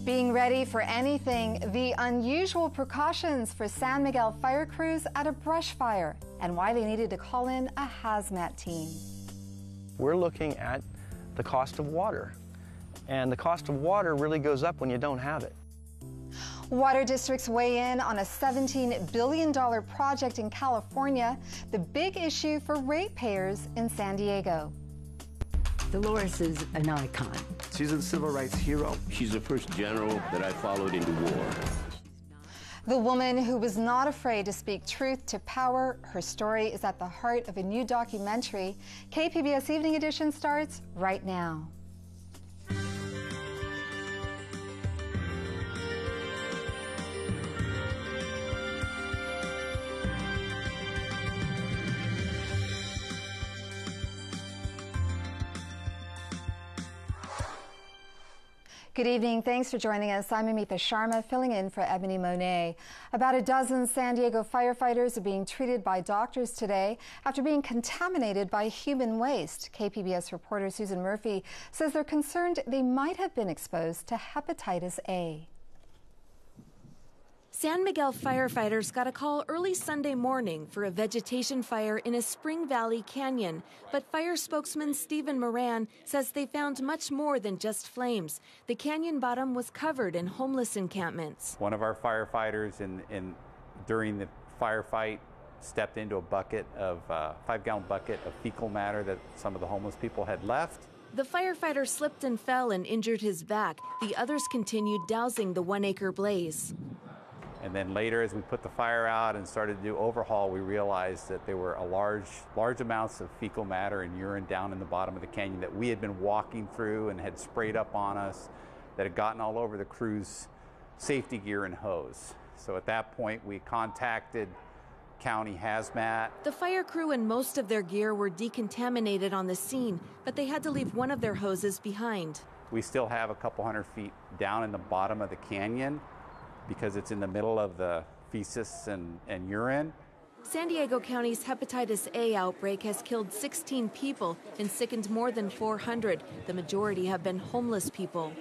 Being ready for anything, the unusual precautions for San Miguel fire crews at a brush fire, and why they needed to call in a hazmat team. We're looking at the cost of water, and the cost of water really goes up when you don't have it. Water districts weigh in on a $17 billion project in California, the big issue for ratepayers in San Diego. Dolores is an icon. She's a civil rights hero. She's the first general that I followed into war. The woman who was not afraid to speak truth to power, her story is at the heart of a new documentary. KPBS Evening Edition starts right now. Good evening. Thanks for joining us. I'm Amita Sharma, filling in for Ebony Monet. About a dozen San Diego firefighters are being treated by doctors today after being contaminated by human waste. KPBS reporter Susan Murphy says they're concerned they might have been exposed to hepatitis A. San Miguel firefighters got a call early Sunday morning for a vegetation fire in a Spring Valley canyon. But fire spokesman Stephen Moran says they found much more than just flames. The canyon bottom was covered in homeless encampments. One of our firefighters during the firefight stepped into a bucket of 5-gallon bucket of fecal matter that some of the homeless people had left. The firefighter slipped and fell and injured his back. The others continued dousing the 1-acre blaze. And then later, as we put the fire out and started to do overhaul, we realized that there were large amounts of fecal matter and urine down in the bottom of the canyon that we had been walking through and had sprayed up on us, that had gotten all over the crew's safety gear and hose. So at that point, we contacted county hazmat. The fire crew and most of their gear were decontaminated on the scene, but they had to leave one of their hoses behind. We still have a couple hundred feet down in the bottom of the canyon, because it's in the middle of the feces and urine. San Diego County's hepatitis A outbreak has killed 16 people and sickened more than 400. The majority have been homeless people.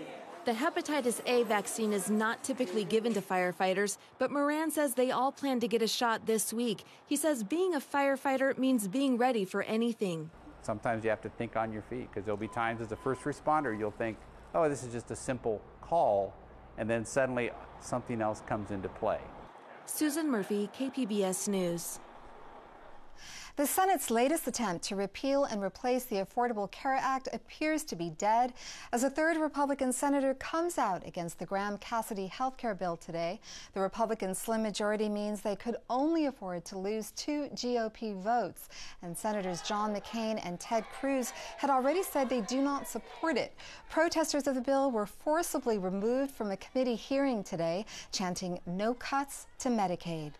The hepatitis A vaccine is not typically given to firefighters, but Moran says they all plan to get a shot this week. He says being a firefighter means being ready for anything. Sometimes you have to think on your feet, because there'll be times as a first responder you'll think, oh, this is just a simple call, and then suddenly something else comes into play. Susan Murphy, KPBS News. The Senate's latest attempt to repeal and replace the Affordable Care Act appears to be dead as a third Republican senator comes out against the Graham-Cassidy health care bill today. The Republican slim majority means they could only afford to lose 2 GOP votes, and Senators John McCain and Ted Cruz had already said they do not support it. Protesters of the bill were forcibly removed from a committee hearing today, chanting "No cuts to Medicaid."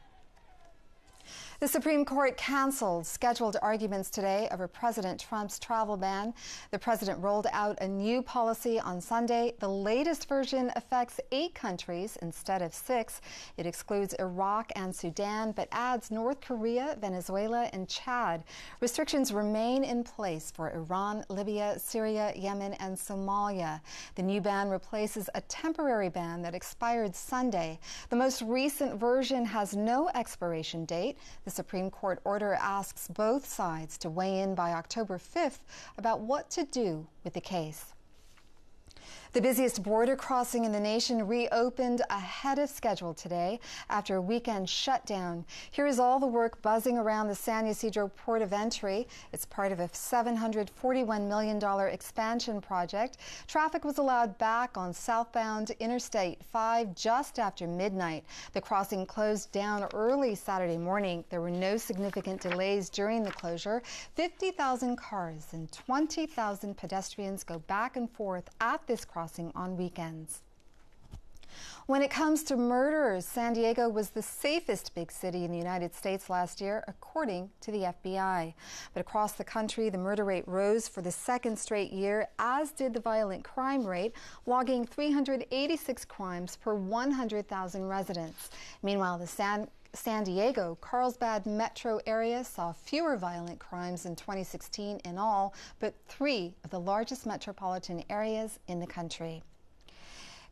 The Supreme Court canceled scheduled arguments today over President Trump's travel ban. The president rolled out a new policy on Sunday. The latest version affects 8 countries instead of 6. It excludes Iraq and Sudan, but adds North Korea, Venezuela, and Chad. Restrictions remain in place for Iran, Libya, Syria, Yemen, and Somalia. The new ban replaces a temporary ban that expired Sunday. The most recent version has no expiration date. The Supreme Court order asks both sides to weigh in by October 5th about what to do with the case. The busiest border crossing in the nation reopened ahead of schedule today after a weekend shutdown. Here is all the work buzzing around the San Ysidro port of entry. It's part of a $741 million expansion project. Traffic was allowed back on southbound Interstate 5 just after midnight. The crossing closed down early Saturday morning. There were no significant delays during the closure. 50,000 cars and 20,000 pedestrians go back and forth at this crossing on weekends. When it comes to murderers, San Diego was the safest big city in the United States last year, according to the FBI. But across the country, the murder rate rose for the second straight year, as did the violent crime rate, logging 386 crimes per 100,000 residents. Meanwhile, the San Diego, Carlsbad metro area saw fewer violent crimes in 2016 in all, but 3 of the largest metropolitan areas in the country.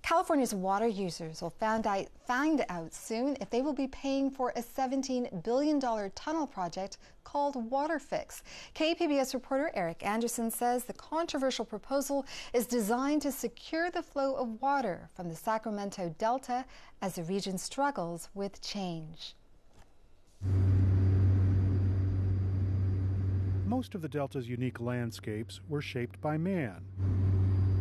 California's water users will find out soon if they will be paying for a $17 billion tunnel project called Water Fix. KPBS reporter Eric Anderson says the controversial proposal is designed to secure the flow of water from the Sacramento Delta as the region struggles with change. Most of the Delta's unique landscapes were shaped by man.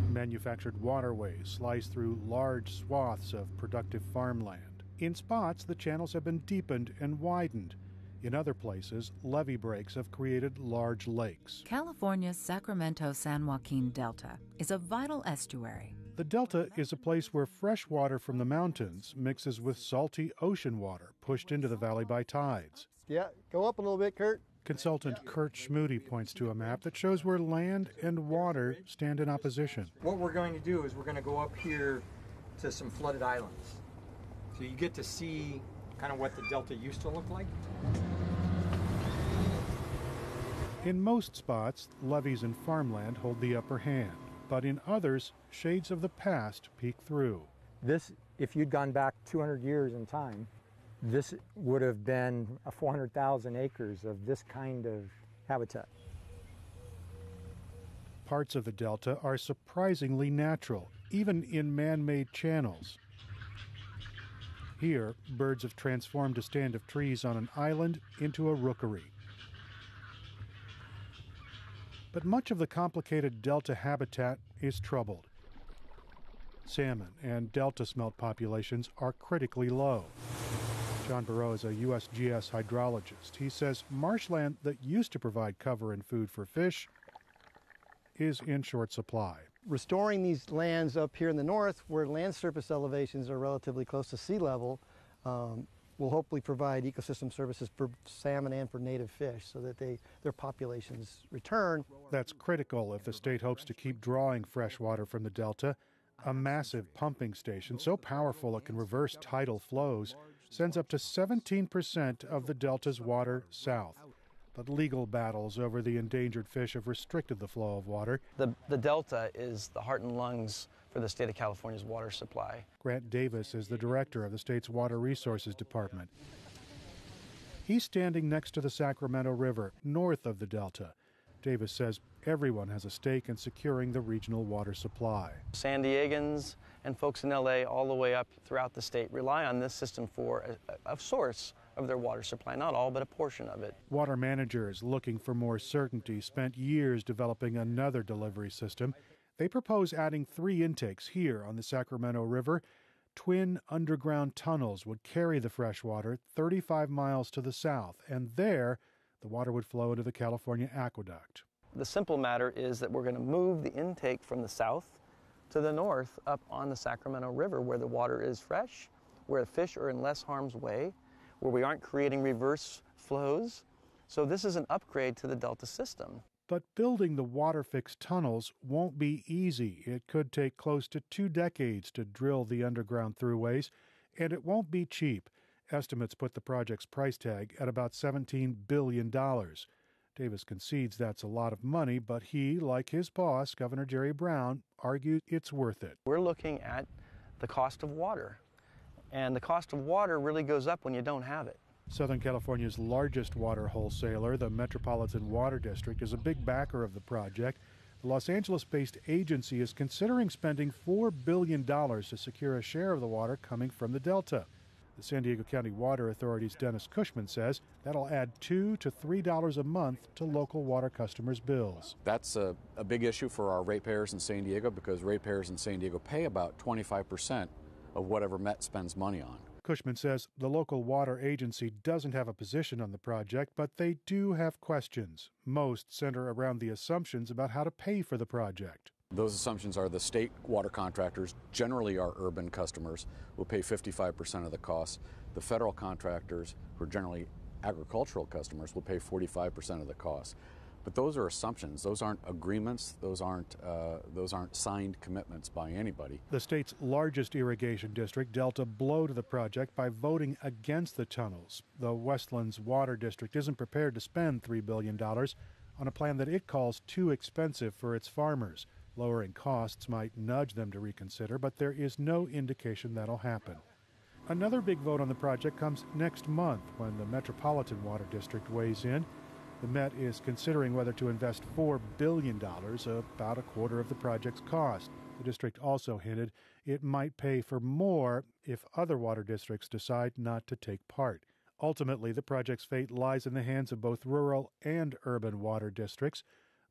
Manufactured waterways slice through large swaths of productive farmland. In spots, the channels have been deepened and widened. In other places, levee breaks have created large lakes. California's Sacramento-San Joaquin Delta is a vital estuary. The Delta is a place where fresh water from the mountains mixes with salty ocean water pushed into the valley by tides. Yeah, go up a little bit, Kurt. Consultant Kurt Schmoody points to a map that shows where land and water stand in opposition. What we're going to do is we're going to go up here to some flooded islands. So you get to see kind of what the Delta used to look like. In most spots, levees and farmland hold the upper hand, but in others, shades of the past peek through. This, if you'd gone back 200 years in time, this would have been 400,000 acres of this kind of habitat. Parts of the Delta are surprisingly natural, even in man-made channels. Here, birds have transformed a stand of trees on an island into a rookery. But much of the complicated Delta habitat is troubled. Salmon and Delta smelt populations are critically low. John Burrow is a USGS hydrologist. He says marshland that used to provide cover and food for fish is in short supply. Restoring these lands up here in the north, where land surface elevations are relatively close to sea level, will hopefully provide ecosystem services for salmon and for native fish so that their populations return. That's critical if the state hopes to keep drawing fresh water from the Delta. A massive pumping station so powerful it can reverse tidal flows sends up to 17% of the Delta's water south. But legal battles over the endangered fish have restricted the flow of water. The Delta is the heart and lungs for the state of California's water supply. Grant Davis is the director of the state's Water Resources Department. He's standing next to the Sacramento River, north of the Delta. Davis says everyone has a stake in securing the regional water supply. San Diegans and folks in LA all the way up throughout the state rely on this system for a source of their water supply. Not all, but a portion of it. Water managers looking for more certainty spent years developing another delivery system. They propose adding 3 intakes here on the Sacramento River. Twin underground tunnels would carry the fresh water 35 miles to the south, and there the water would flow into the California aqueduct. The simple matter is that we're going to move the intake from the south to the north up on the Sacramento River, where the water is fresh, where the fish are in less harm's way, where we aren't creating reverse flows. So this is an upgrade to the Delta system. But building the Water Fix tunnels won't be easy. It could take close to 2 decades to drill the underground throughways, and it won't be cheap. Estimates put the project's price tag at about $17 billion. Davis concedes that's a lot of money, but he, like his boss, Governor Jerry Brown, argues it's worth it. We're looking at the cost of water, and the cost of water really goes up when you don't have it. Southern California's largest water wholesaler, the Metropolitan Water District, is a big backer of the project. The Los Angeles-based agency is considering spending $4 billion to secure a share of the water coming from the Delta. The San Diego County Water Authority's Dennis Cushman says that'll add $2 to $3 a month to local water customers' bills. That's a big issue for our ratepayers in San Diego, because ratepayers in San Diego pay about 25% of whatever Met spends money on. Cushman says the local water agency doesn't have a position on the project, but they do have questions. Most center around the assumptions about how to pay for the project. Those assumptions are the state water contractors, generally our urban customers, will pay 55% of the cost. The federal contractors, who are generally agricultural customers, will pay 45% of the cost. But those are assumptions. Those aren't agreements. Those aren't signed commitments by anybody. The state's largest irrigation district dealt a blow to the project by voting against the tunnels. The Westlands Water District isn't prepared to spend $3 billion on a plan that it calls too expensive for its farmers. Lowering costs might nudge them to reconsider, but there is no indication that'll happen. Another big vote on the project comes next month when the Metropolitan Water District weighs in. The Met is considering whether to invest $4 billion, about a quarter of the project's cost. The district also hinted it might pay for more if other water districts decide not to take part. Ultimately, the project's fate lies in the hands of both rural and urban water districts.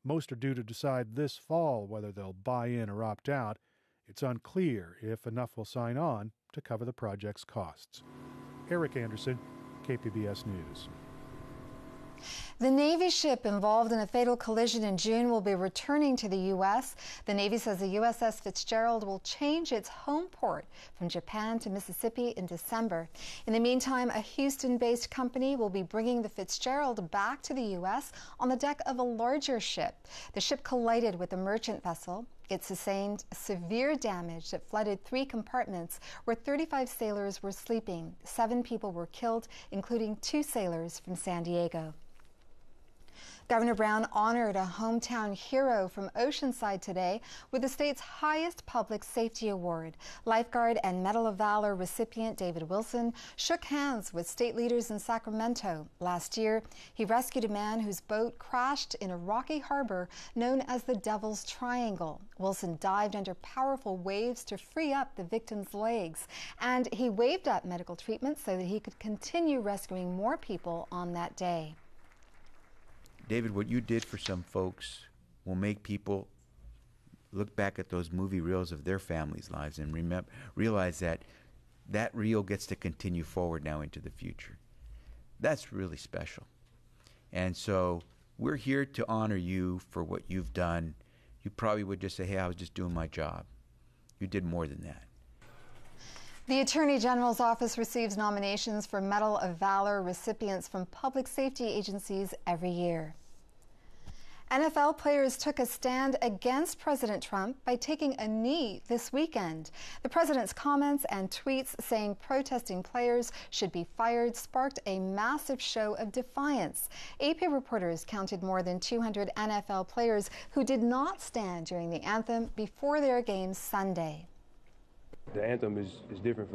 Most are due to decide this fall whether they'll buy in or opt out. It's unclear if enough will sign on to cover the project's costs. Eric Anderson, KPBS News. The Navy ship involved in a fatal collision in June will be returning to the U.S. The Navy says the USS Fitzgerald will change its home port from Japan to Mississippi in December. In the meantime, a Houston-based company will be bringing the Fitzgerald back to the U.S. on the deck of a larger ship. The ship collided with a merchant vessel. It sustained severe damage that flooded 3 compartments where 35 sailors were sleeping. 7 people were killed, including 2 sailors from San Diego. Governor Brown honored a hometown hero from Oceanside today with the state's highest public safety award. Lifeguard and Medal of Valor recipient David Wilson shook hands with state leaders in Sacramento. Last year, he rescued a man whose boat crashed in a rocky harbor known as the Devil's Triangle. Wilson dived under powerful waves to free up the victim's legs, and he waived up medical treatment so that he could continue rescuing more people on that day. David, what you did for some folks will make people look back at those movie reels of their families' lives and realize that that reel gets to continue forward now into the future. That's really special. And so we're here to honor you for what you've done. You probably would just say, hey, I was just doing my job. You did more than that. The Attorney General's office receives nominations for Medal of Valor recipients from public safety agencies every year. NFL players took a stand against President Trump by taking a knee this weekend. The president's comments and tweets saying protesting players should be fired sparked a massive show of defiance. AP reporters counted more than 200 NFL players who did not stand during the anthem before their games Sunday. The anthem is different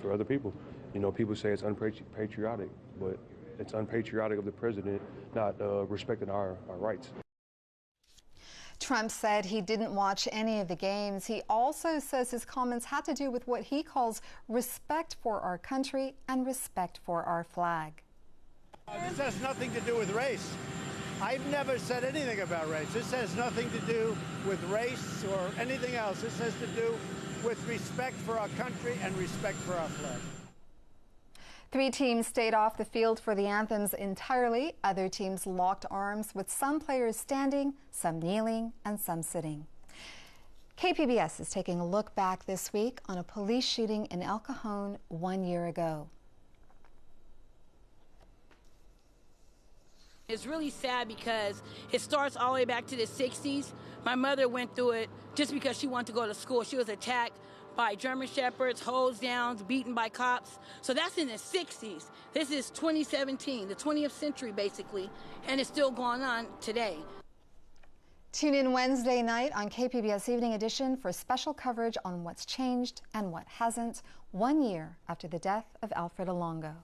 for other people. You know, people say it's unpatriotic, but it's unpatriotic of the president not respecting our rights. Trump said he didn't watch any of the games. He also says his comments had to do with what he calls respect for our country and respect for our flag. This has nothing to do with race. I've never said anything about race. This has nothing to do with race or anything else. This has to do with respect for our country and respect for our flag. 3 teams stayed off the field for the anthems entirely. Other teams locked arms, with some players standing, some kneeling, and some sitting. KPBS is taking a look back this week on a police shooting in El Cajon 1 year ago. It's really sad because it starts all the way back to the 60s. My mother went through it just because she wanted to go to school. She was attacked by German Shepherds, hosed down, beaten by cops. So that's in the 60s. This is 2017, the 20th century basically, and it's still going on today. Tune in Wednesday night on KPBS Evening Edition for special coverage on what's changed and what hasn't 1 year after the death of Alfred Olango.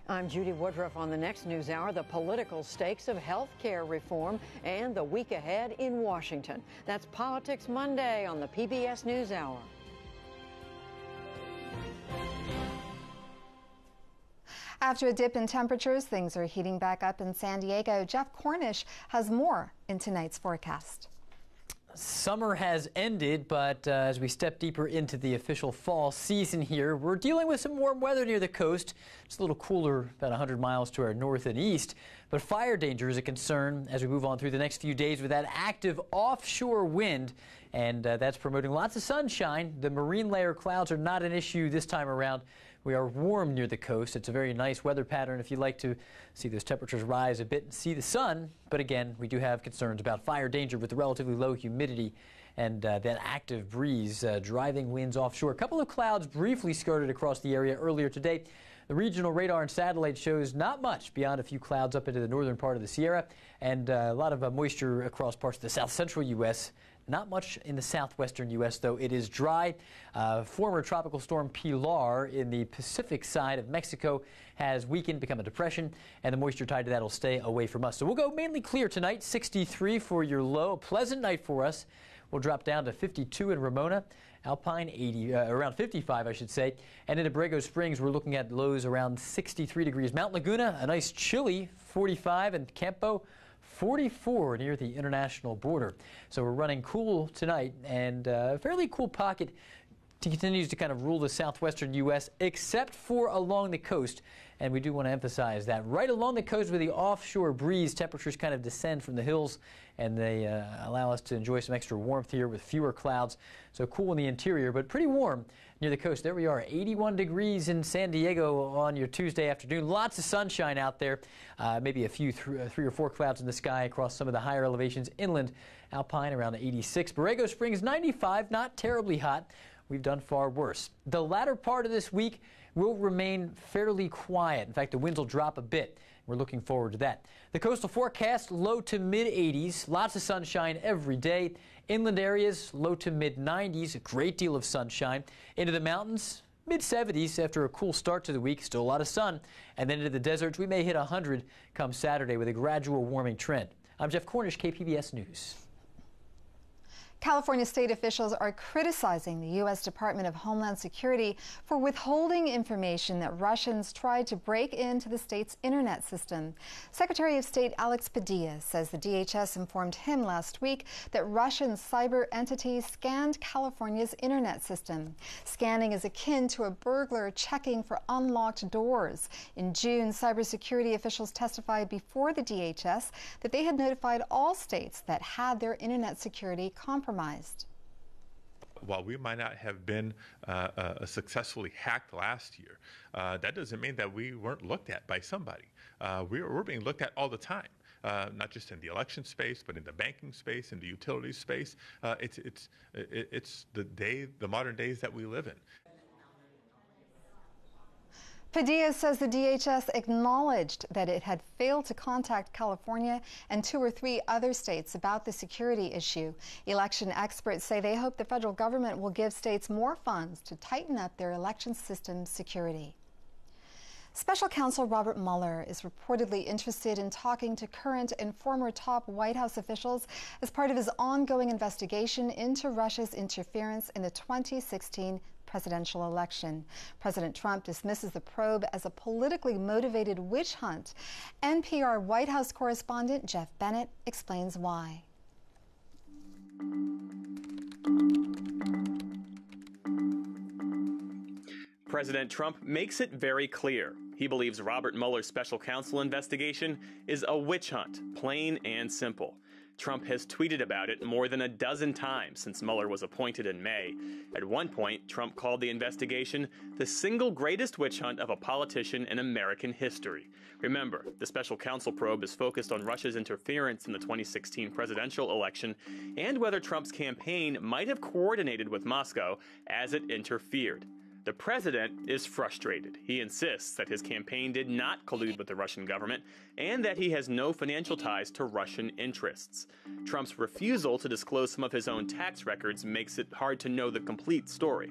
I'm Judy Woodruff. On the next News Hour, the political stakes of health care reform and the week ahead in Washington. That's Politics Monday on the PBS News Hour. After a dip in temperatures, things are heating back up in San Diego. Jeff Cornish has more in tonight's forecast. Summer has ended, but as we step deeper into the official fall season here, we're dealing with some warm weather near the coast. It's a little cooler about 100 miles to our north and east, but fire danger is a concern as we move on through the next few days with that active offshore wind, and that's promoting lots of sunshine. The marine layer clouds are not an issue this time around. We are warm near the coast. It's a very nice weather pattern if you'd like to see those temperatures rise a bit and see the sun. But again, we do have concerns about fire danger with the relatively low humidity and that active breeze driving winds offshore. A couple of clouds briefly skirted across the area earlier today, The regional radar and satellite shows not much beyond a few clouds up into the northern part of the Sierra and a lot of moisture across parts of the south central U.S. Not much in the southwestern U.S., though. It is dry. Former tropical storm Pilar in the Pacific side of Mexico has weakened, become a depression, and the moisture tied to that will stay away from us. So we'll go mainly clear tonight, 63 for your low. A pleasant night for us. We'll drop down to 52 in Ramona. Alpine 80, around 55, I should say. And in Abrego Springs, we're looking at lows around 63 degrees. Mount Laguna, a nice chilly 45, and Campo, 44 near the international border. So we're running cool tonight, and a fairly cool pocket continues to kind of rule the southwestern U.S. except for along the coast. And we do want to emphasize that right along the coast with the offshore breeze, temperatures kind of descend from the hills, and they allow us to enjoy some extra warmth here with fewer clouds. So cool in the interior, but pretty warm near the coast. There we are, 81 degrees in San Diego on your Tuesday afternoon. Lots of sunshine out there. Maybe a few three or four clouds in the sky across some of the higher elevations inland. Alpine around 86. Borrego Springs 95, not terribly hot. We've done far worse. The latter part of this week will remain fairly quiet. In fact, the winds will drop a bit. We're looking forward to that. The coastal forecast, low to mid-80s. Lots of sunshine every day. Inland areas, low to mid-90s. A great deal of sunshine. Into the mountains, mid-70s after a cool start to the week. Still a lot of sun. And then into the deserts, we may hit 100 come Saturday with a gradual warming trend. I'm Jeff Cornish, KPBS News. California state officials are criticizing the U.S. Department of Homeland Security for withholding information that Russians tried to break into the state's internet system. Secretary of State Alex Padilla says the DHS informed him last week that Russian cyber entities scanned California's internet system. Scanning is akin to a burglar checking for unlocked doors. In June, cybersecurity officials testified before the DHS that they had notified all states that had their internet security compromised. While we might not have been successfully hacked last year, that doesn't mean that we weren't looked at by somebody. We're being looked at all the time, not just in the election space, but in the banking space, in the utilities space. It's the modern days that we live in. Padilla says the DHS acknowledged that it had failed to contact California and 2 or 3 other states about the security issue. Election experts say they hope the federal government will give states more funds to tighten up their election system security. Special Counsel Robert Mueller is reportedly interested in talking to current and former top White House officials as part of his ongoing investigation into Russia's interference in the 2016 presidential election. President Trump dismisses the probe as a politically motivated witch hunt. NPR White House correspondent Jeff Bennett explains why. President Trump makes it very clear. He believes Robert Mueller's special counsel investigation is a witch hunt, plain and simple. Trump has tweeted about it more than a dozen times since Mueller was appointed in May. At one point, Trump called the investigation the single greatest witch hunt of a politician in American history. Remember, the special counsel probe is focused on Russia's interference in the 2016 presidential election and whether Trump's campaign might have coordinated with Moscow as it interfered. The president is frustrated. He insists that his campaign did not collude with the Russian government and that he has no financial ties to Russian interests. Trump's refusal to disclose some of his own tax records makes it hard to know the complete story.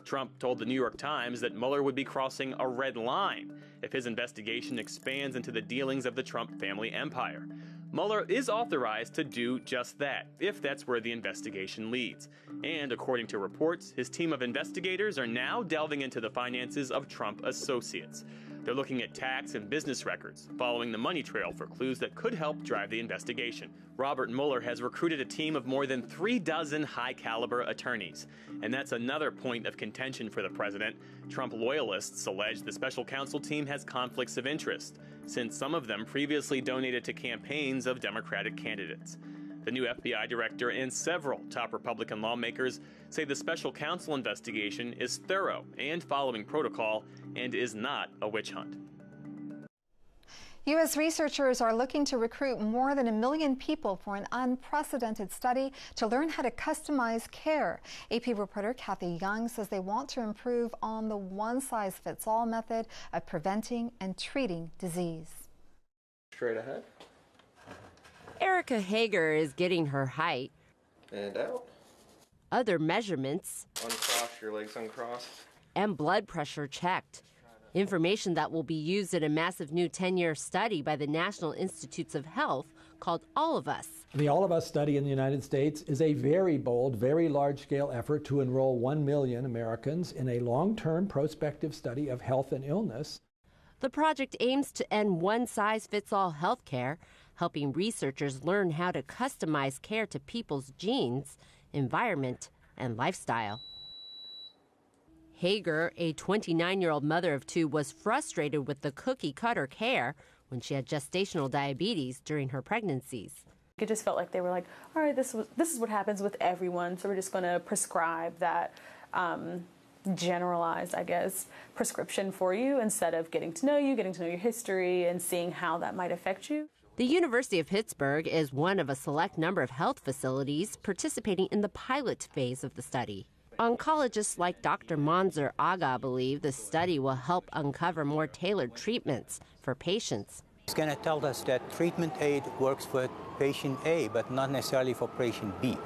Trump told the New York Times that Mueller would be crossing a red line if his investigation expands into the dealings of the Trump family empire. Mueller is authorized to do just that, if that's where the investigation leads. And according to reports, his team of investigators are now delving into the finances of Trump associates. They're looking at tax and business records, following the money trail for clues that could help drive the investigation. Robert Mueller has recruited a team of more than 36 high-caliber attorneys. And that's another point of contention for the president. Trump loyalists allege the special counsel team has conflicts of interest, since some of them previously donated to campaigns of Democratic candidates. The new FBI director and several top Republican lawmakers say the special counsel investigation is thorough and following protocol and is not a witch hunt. U.S. researchers are looking to recruit more than 1 million people for an unprecedented study to learn how to customize care. AP reporter Kathy Young says they want to improve on the one-size-fits-all method of preventing and treating disease. Straight ahead. Erica Hager is getting her height. And out. Other measurements. Uncross, your legs uncrossed. And blood pressure checked. Information that will be used in a massive new 10-year study by the National Institutes of Health called All of Us. The All of Us study in the United States is a very bold, very large-scale effort to enroll 1 million Americans in a long-term prospective study of health and illness. The project aims to end one-size-fits-all health care, helping researchers learn how to customize care to people's genes, environment, and lifestyle. Hager, a 29-year-old mother of 2, was frustrated with the cookie-cutter care when she had gestational diabetes during her pregnancies. It just felt like they were like, all right, this is what happens with everyone, so we're just going to prescribe that generalized, I guess, prescription for you instead of getting to know you, getting to know your history, and seeing how that might affect you. The University of Pittsburgh is one of a select number of health facilities participating in the pilot phase of the study. Oncologists like Dr. Manzur Aga believe the study will help uncover more tailored treatments for patients. It's going to tell us that treatment aid works for patient A, but not necessarily for patient B.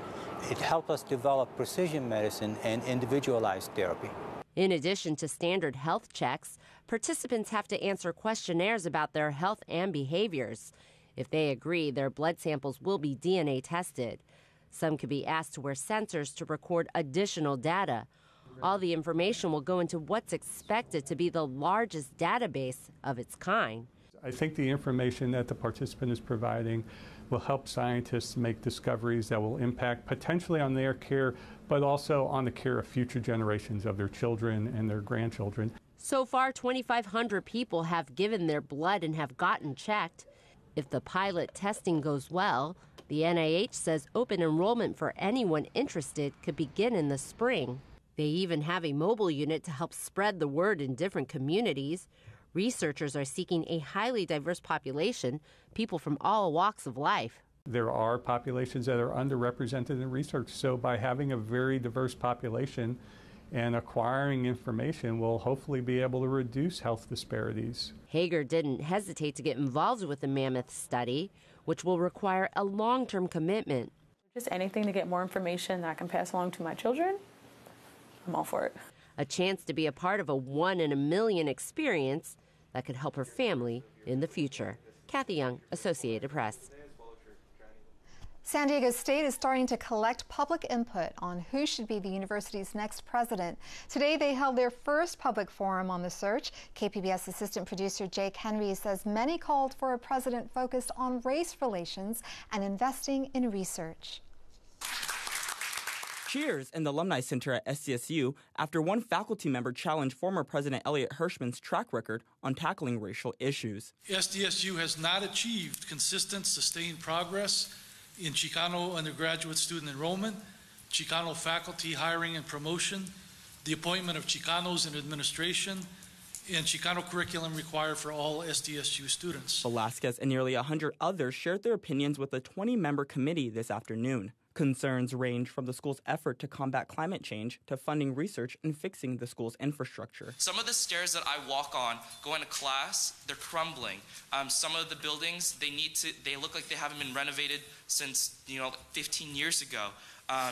It helps us develop precision medicine and individualized therapy. In addition to standard health checks, participants have to answer questionnaires about their health and behaviors. If they agree, their blood samples will be DNA tested. Some could be asked to wear sensors to record additional data. All the information will go into what's expected to be the largest database of its kind. I think the information that the participant is providing will help scientists make discoveries that will impact potentially on their care, but also on the care of future generations of their children and their grandchildren. So far, 2,500 people have given their blood and have gotten checked. If the pilot testing goes well, the NIH says open enrollment for anyone interested could begin in the spring. They even have a mobile unit to help spread the word in different communities. Researchers are seeking a highly diverse population, people from all walks of life. There are populations that are underrepresented in research, so by having a very diverse population and acquiring information, we'll hopefully be able to reduce health disparities. Hager didn't hesitate to get involved with the Mammoth study, which will require a long-term commitment. Just anything to get more information that I can pass along to my children, I'm all for it. A chance to be a part of a 1 in a million experience that could help her family in the future. Kathy Young, Associated Press. San Diego State is starting to collect public input on who should be the university's next president. Today, they held their first public forum on the search. KPBS assistant producer Jake Henry says many called for a president focused on race relations and investing in research. Cheers in the Alumni Center at SDSU after one faculty member challenged former President Elliot Hirschman's track record on tackling racial issues. SDSU has not achieved consistent, sustained progress in Chicano undergraduate student enrollment, Chicano faculty hiring and promotion, the appointment of Chicanos in administration, and Chicano curriculum required for all SDSU students. Velasquez and nearly 100 others shared their opinions with a 20-member committee this afternoon. Concerns range from the school's effort to combat climate change to funding research and fixing the school's infrastructure. Some of the stairs that I walk on going to class, they're crumbling. Some of the buildings, they look like they haven't been renovated since 15 years ago,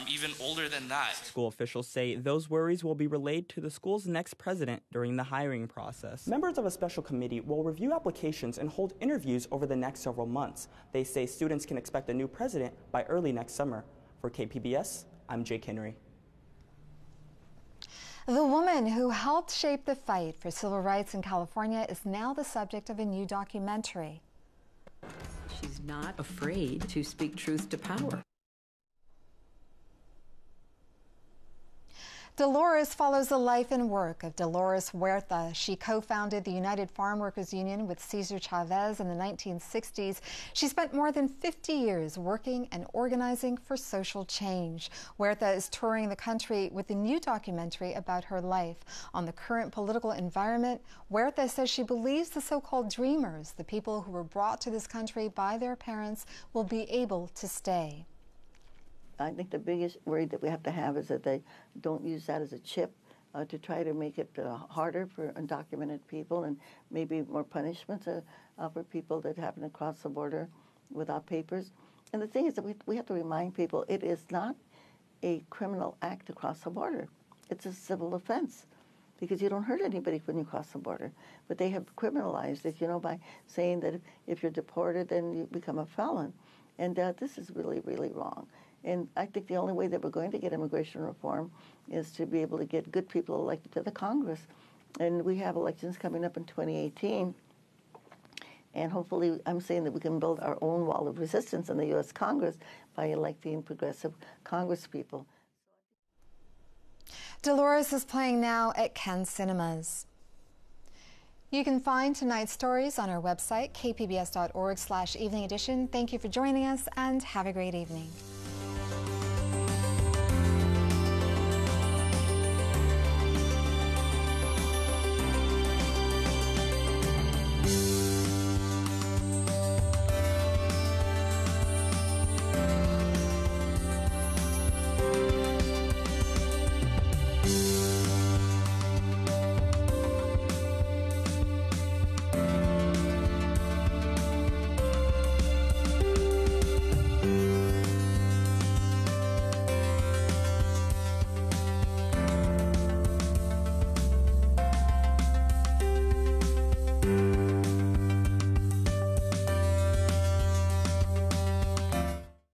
even older than that. School officials say those worries will be relayed to the school's next president during the hiring process. Members of a special committee will review applications and hold interviews over the next several months. They say students can expect a new president by early next summer. For KPBS, I'm Jake Henry. The woman who helped shape the fight for civil rights in California is now the subject of a new documentary. She's not afraid to speak truth to power. Dolores follows the life and work of Dolores Huerta. She co-founded the United Farm Workers Union with Cesar Chavez in the 1960s. She spent more than 50 years working and organizing for social change. Huerta is touring the country with a new documentary about her life. On the current political environment, Huerta says she believes the so-called dreamers, the people who were brought to this country by their parents, will be able to stay. I think the biggest worry that we have to have is that they don't use that as a chip to try to make it harder for undocumented people, and maybe more punishments for people that happen to cross the border without papers. And the thing is that we have to remind people it is not a criminal act to cross the border. It's a civil offense because you don't hurt anybody when you cross the border. But they have criminalized it, by saying that if you're deported, then you become a felon. And this is really, really wrong. And I think the only way that we're going to get immigration reform is to be able to get good people elected to the Congress. And we have elections coming up in 2018. And hopefully, I'm saying that we can build our own wall of resistance in the U.S. Congress by electing progressive congresspeople. Dolores is playing now at Cannes Cinemas. You can find tonight's stories on our website, kpbs.org/evening edition. Thank you for joining us and have a great evening.